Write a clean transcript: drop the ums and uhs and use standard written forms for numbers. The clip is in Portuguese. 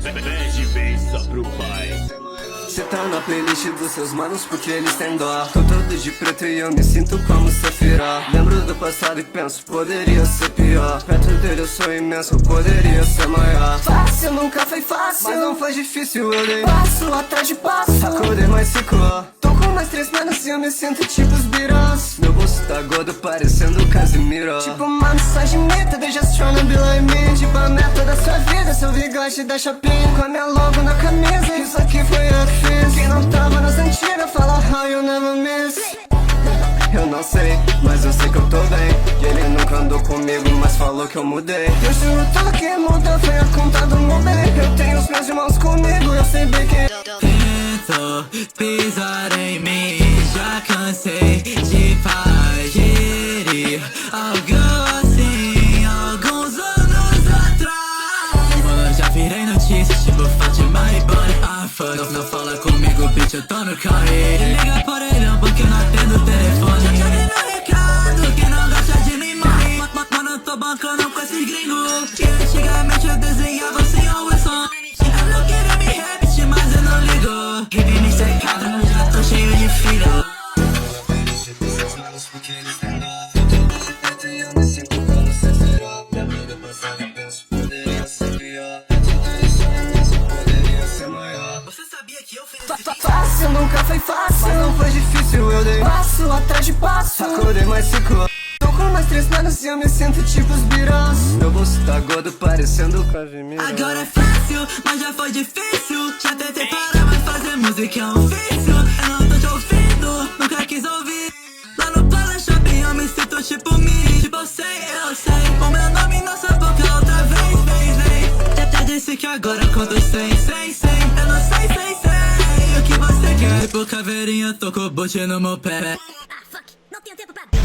Pede bem só pro pai. Cê tá na playlist dos seus manos porque eles têm dó. Tô todo de preto e eu me sinto como Safira. Lembro do passado e penso, poderia ser pior. Perto dele eu sou imenso, poderia ser maior. Fácil nunca foi fácil, mas não foi difícil, eu dei passo atrás de passo. Acordei mais ficou. Tô com mais 3 manos e eu me sinto tipo os Beatles. Meu bolso tá gordo parecendo o Casimiro. Tipo uma mensagem meta, they just tryna be like me. Tipo a meta da sua vida, seu bigode da Shopping. Com a minha logo na camisa, isso aqui foi eu que fiz. Quem não tava nas antigas fala how you never miss. Eu não sei, mas eu sei que eu tô bem. E ele nunca andou comigo, mas falou que eu mudei. Eu juro tudo que mudou foi a conta do meu bem. Eu tenho os meus irmãos comigo, eu sei bem que tentou pisar em mim, já cansei de pagerir algo assim, alguns anos atrás. Mano, já virei notícia, tipo Fátima e Bonnie. Ah, fuck, não fala comigo, bitch, eu tô no corre. Liga por orelhão porque eu não atendo o telefone. Joguei meu recado, quem não gosta de mim morre. Mano, eu tô bancando com esses gringos. E antigamente eu desenhava sem o som. Eu não queria me repetir, mas eu não ligo. Rime me secado, já tô cheio de filho. Você sabia que eu fiz esse fácil nunca foi fácil, mas não foi difícil, eu dei passo atrás de passo. Acordei mais ficou. Tô com mais 3 manos e eu me sinto tipo os Beatles. Meu bolso tá gordo parecendo o Casimiro. Agora é fácil, mas já foi difícil. Já tentei parar, mas fazer música é um vício. Eu não tô te ouvindo, nunca quis ouvir. Lá no Plaza Shopping eu me sinto tipo me. Tipo eu sei. O meu nome na sua boca outra vez, Já disse que agora conto 100. Eu não sei o que você quer. Tipo caveirinha, tô com o boot no meu pé.